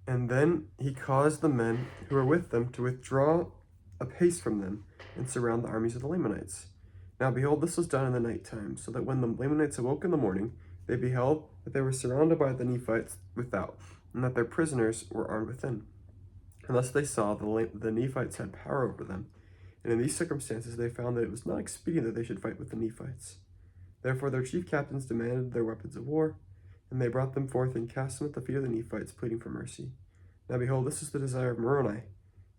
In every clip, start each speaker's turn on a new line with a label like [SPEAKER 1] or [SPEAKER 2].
[SPEAKER 1] And then he caused the men who were with them to withdraw a pace from them and surround the armies of the Lamanites. Now behold, this was done in the night time, so that when the Lamanites awoke in the morning, they beheld that they were surrounded by the Nephites without, and that their prisoners were armed within. And thus they saw the Nephites had power over them. And in these circumstances they found that it was not expedient that they should fight with the Nephites. Therefore their chief captains demanded their weapons of war, and they brought them forth and cast them at the feet of the Nephites, pleading for mercy. Now behold, this is the desire of Moroni.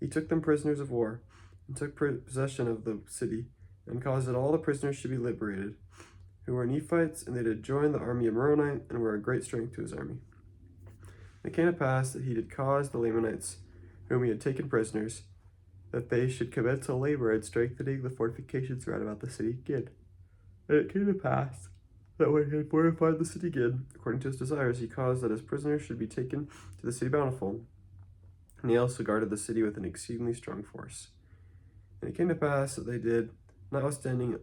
[SPEAKER 1] He took them prisoners of war, and took possession of the city, and caused that all the prisoners should be liberated, who were Nephites, and they did join the army of Moroni, and were a great strength to his army. And it came to pass that he did cause the Lamanites, whom he had taken prisoners, that they should commit to labor in strengthening the fortifications round about the city Gid. And it came to pass that when he had fortified the city Gid, according to his desires, he caused that his prisoners should be taken to the city Bountiful, and he also guarded the city with an exceedingly strong force. And it came to pass that they did, notwithstanding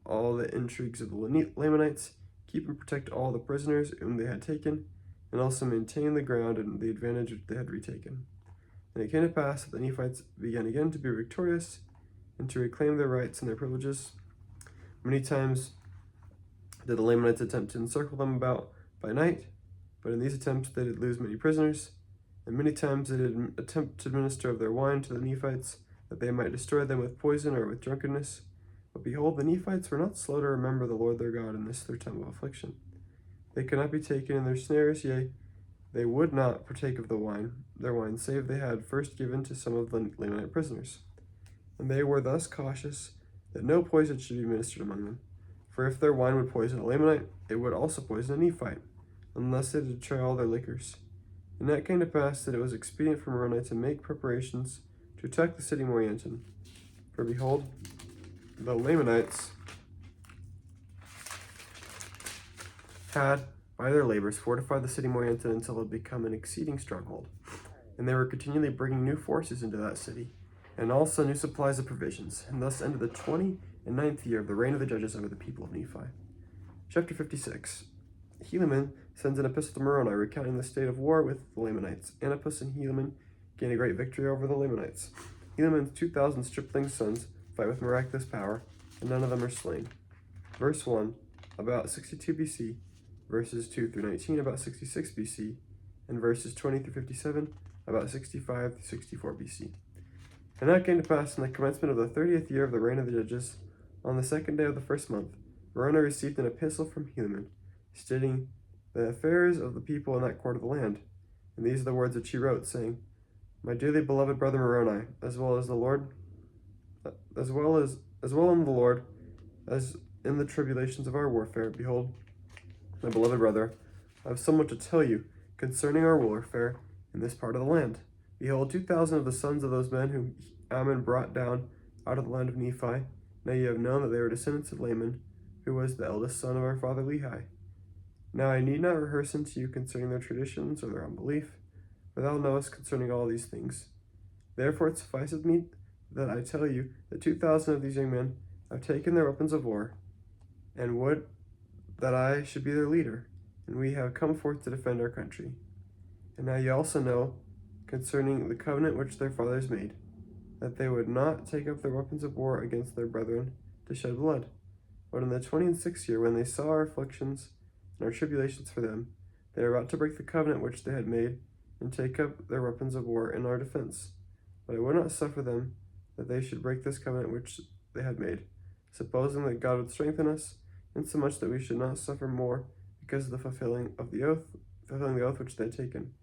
[SPEAKER 1] all the intrigues of the Lamanites, keep and protect all the prisoners whom they had taken, and also maintain the ground and the advantage which they had retaken. And it came to pass that the Nephites began again to be victorious, and to reclaim their rights and their privileges. Many times did the Lamanites attempt to encircle them about by night, but in these attempts they did lose many prisoners, and many times they did attempt to administer of their wine to the Nephites, that they might destroy them with poison or with drunkenness. But behold, the Nephites were not slow to remember the Lord their God in this their time of affliction. They could not be taken in their snares, yea, they would not partake of their wine, save they had first given to some of the Lamanite prisoners. And they were thus cautious that no poison should be ministered among them. For if their wine would poison a Lamanite, it would also poison a Nephite, unless they did try all their liquors. And that came to pass that it was expedient for Moroni to make preparations to attack the city Morianton. For behold, the Lamanites had, by their labors, fortified the city Morianton until it had become an exceeding stronghold. And they were continually bringing new forces into that city, and also new supplies of provisions. And thus ended the 29th year of the reign of the judges over the people of Nephi. Chapter 56. Helaman sends an epistle to Moroni recounting the state of war with the Lamanites. Antipas and Helaman gain a great victory over the Lamanites. Helaman's 2,000 stripling sons fight with miraculous power, and none of them are slain. Verse 1, about 62 BC, verses 2 through 19, about 66 BC, and verses 20 through 57, about 65 through 64 BC. And that came to pass in the commencement of the 30th year of the reign of the judges, on the second day of the first month, Moroni received an epistle from Helaman, stating the affairs of the people in that quarter of the land. And these are the words which he wrote, saying, My dearly beloved brother Moroni, as well in the Lord, as in the tribulations of our warfare, behold, my beloved brother, I have somewhat to tell you concerning our warfare in this part of the land. Behold, 2,000 of the sons of those men whom Ammon brought down out of the land of Nephi. Now you have known that they were descendants of Laman, who was the eldest son of our father Lehi. Now I need not rehearse unto you concerning their traditions or their unbelief, for thou knowest concerning all these things. Therefore it sufficeth me that I tell you that 2,000 of these young men have taken their weapons of war, and would that I should be their leader, and we have come forth to defend our country. And now ye also know concerning the covenant which their fathers made, that they would not take up their weapons of war against their brethren to shed blood. But in the 26th year, when they saw our afflictions and our tribulations for them, they were about to break the covenant which they had made, and take up their weapons of war in our defense. But I would not suffer them that they should break this covenant which they had made, supposing that God would strengthen us, insomuch that we should not suffer more because of the fulfilling the oath which they had taken.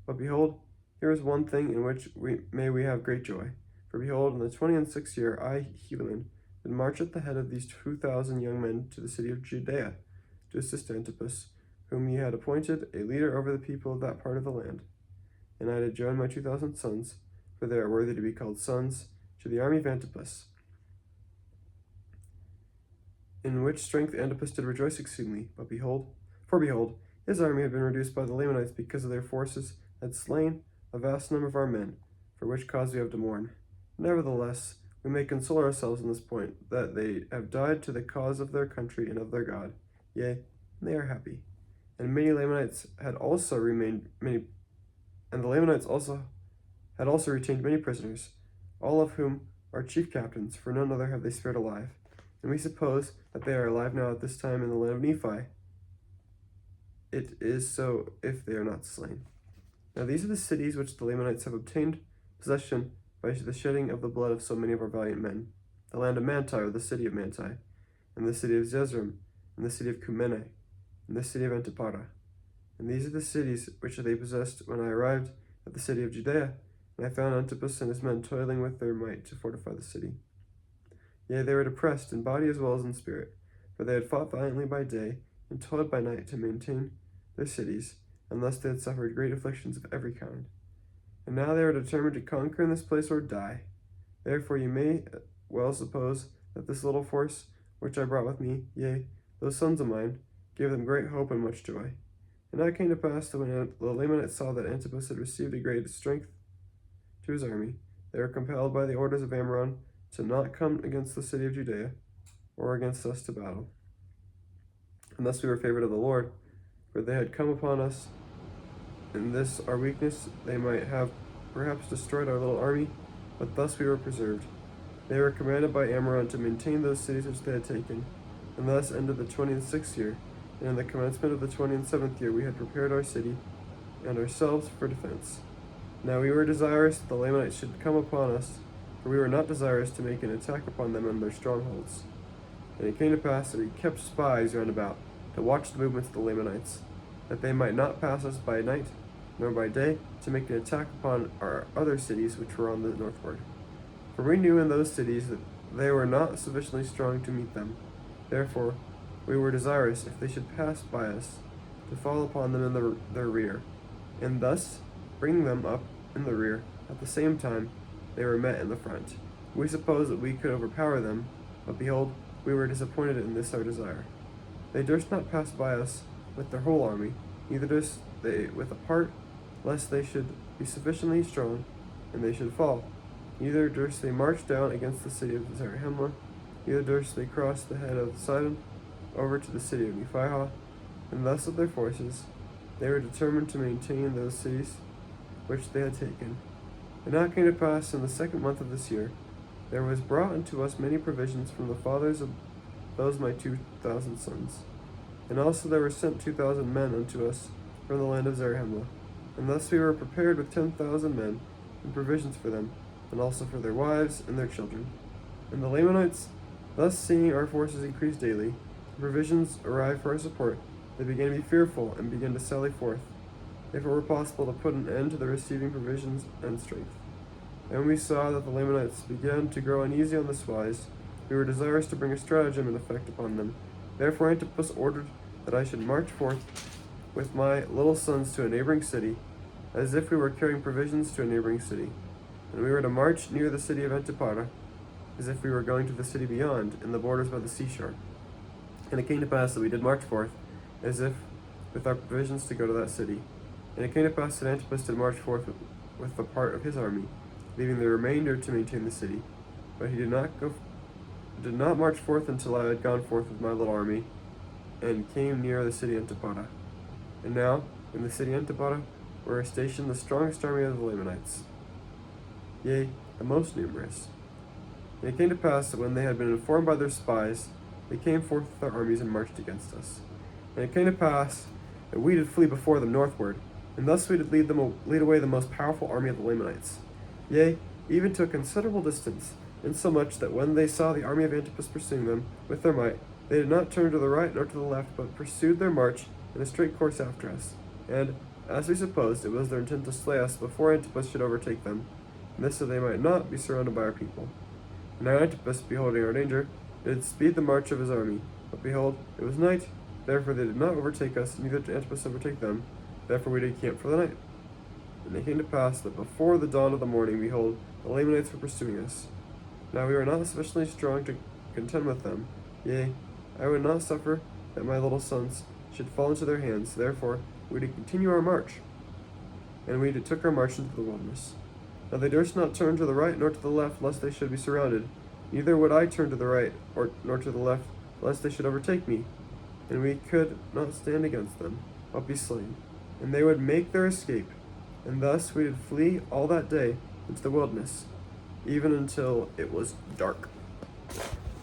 [SPEAKER 1] But behold, here is one thing in which we have great joy. For behold, in the 26th year, I, Helaman, did march at the head of these 2,000 young men to the city of Judea, to assist Antipas, whom he had appointed a leader over the people of that part of the land. And I did join my 2,000 sons, for they are worthy to be called sons, to the army of Antipas, in which strength Antipas did rejoice exceedingly. But behold, his army had been reduced by the Lamanites because of their forces had slain a vast number of our men, for which cause we have to mourn. Nevertheless, we may console ourselves in this point, that they have died to the cause of their country and of their God. Yea, they are happy. And many Lamanites had also remained, many And the Lamanites had also retained many prisoners, all of whom are chief captains, for none other have they spared alive. And we suppose that they are alive now at this time in the land of Nephi. It is so if they are not slain. Now these are the cities which the Lamanites have obtained possession by the shedding of the blood of so many of our valiant men: the land of Manti, or the city of Manti, and the city of Zezrim, and the city of Cumene, and the city of Antipara. And these are the cities which they possessed when I arrived at the city of Judea, and I found Antipas and his men toiling with their might to fortify the city. Yea, they were depressed in body as well as in spirit, for they had fought valiantly by day, and toiled by night to maintain their cities, and thus they had suffered great afflictions of every kind. And now they are determined to conquer in this place or die. Therefore you may well suppose that this little force which I brought with me, yea, those sons of mine, gave them great hope and much joy. And now it came to pass that when the Lamanites saw that Antipas had received a great strength to his army, they were compelled by the orders of Amram to not come against the city of Judea, or against us to battle. And thus we were favored of the Lord, for they had come upon us in this our weakness. They might have perhaps destroyed our little army, but thus we were preserved. They were commanded by Amram to maintain those cities which they had taken, and thus ended the 26th year. And in the commencement of the 27th year we had prepared our city and ourselves for defense. Now we were desirous that the Lamanites should come upon us, for we were not desirous to make an attack upon them in their strongholds. And it came to pass that we kept spies round about, to watch the movements of the Lamanites, that they might not pass us by night, nor by day, to make an attack upon our other cities which were on the northward. For we knew in those cities that they were not sufficiently strong to meet them. Therefore we were desirous, if they should pass by us, to fall upon them in their rear, and thus bring them up in the rear. At the same time they were met in the front. We supposed that we could overpower them, but behold, we were disappointed in this our desire. They durst not pass by us with their whole army, neither durst they with a part, lest they should be sufficiently strong, and they should fall. Neither durst they march down against the city of Zarahemla, neither durst they cross the head of Sidon over to the city of Nephihah. And thus of their forces they were determined to maintain those cities which they had taken. And now it came to pass in the 2nd month of this year, there was brought unto us many provisions from the fathers of those my 2,000 sons. And also there were sent 2,000 men unto us from the land of Zarahemla. And thus we were prepared with 10,000 men, and provisions for them, and also for their wives and their children. And the Lamanites, thus seeing our forces increase daily, and provisions arrive for our support, they began to be fearful, and began to sally forth, if it were possible to put an end to the receiving provisions and strength. And when we saw that the Lamanites began to grow uneasy on this wise, we were desirous to bring a stratagem in effect upon them. Therefore Antipas ordered that I should march forth with my little sons to a neighboring city, as if we were carrying provisions to a neighboring city. And we were to march near the city of Antipara, as if we were going to the city beyond, in the borders by the seashore. And it came to pass that we did march forth, as if with our provisions to go to that city. And it came to pass that Antipas did march forth with the part of his army, leaving the remainder to maintain the city. But he did not march forth until I had gone forth with my little army, and came near the city Antipara. And now, in the city Antipara, were stationed the strongest army of the Lamanites, yea, the most numerous. And it came to pass that when they had been informed by their spies, they came forth with their armies and marched against us. And it came to pass that we did flee before them northward, and thus we did lead away the most powerful army of the Lamanites, yea, even to a considerable distance, insomuch that when they saw the army of Antipas pursuing them with their might, they did not turn to the right nor to the left, but pursued their march in a straight course after us. And, as we supposed, it was their intent to slay us before Antipas should overtake them, and this so they might not be surrounded by our people. And now Antipas, beholding our danger, did speed the march of his army. But behold, it was night, therefore they did not overtake us, neither did Antipas overtake them. Therefore we did camp for the night. And it came to pass that before the dawn of the morning, behold, the Lamanites were pursuing us. Now we were not sufficiently strong to contend with them, yea, I would not suffer that my little sons should fall into their hands. Therefore we did continue our march, and we took our march into the wilderness. Now they durst not turn to the right nor to the left, lest they should be surrounded. Neither would I turn to the right nor to the left, lest they should overtake me. And we could not stand against them, but be slain. And they would make their escape, And thus we did flee all that day into the wilderness, even until it was dark.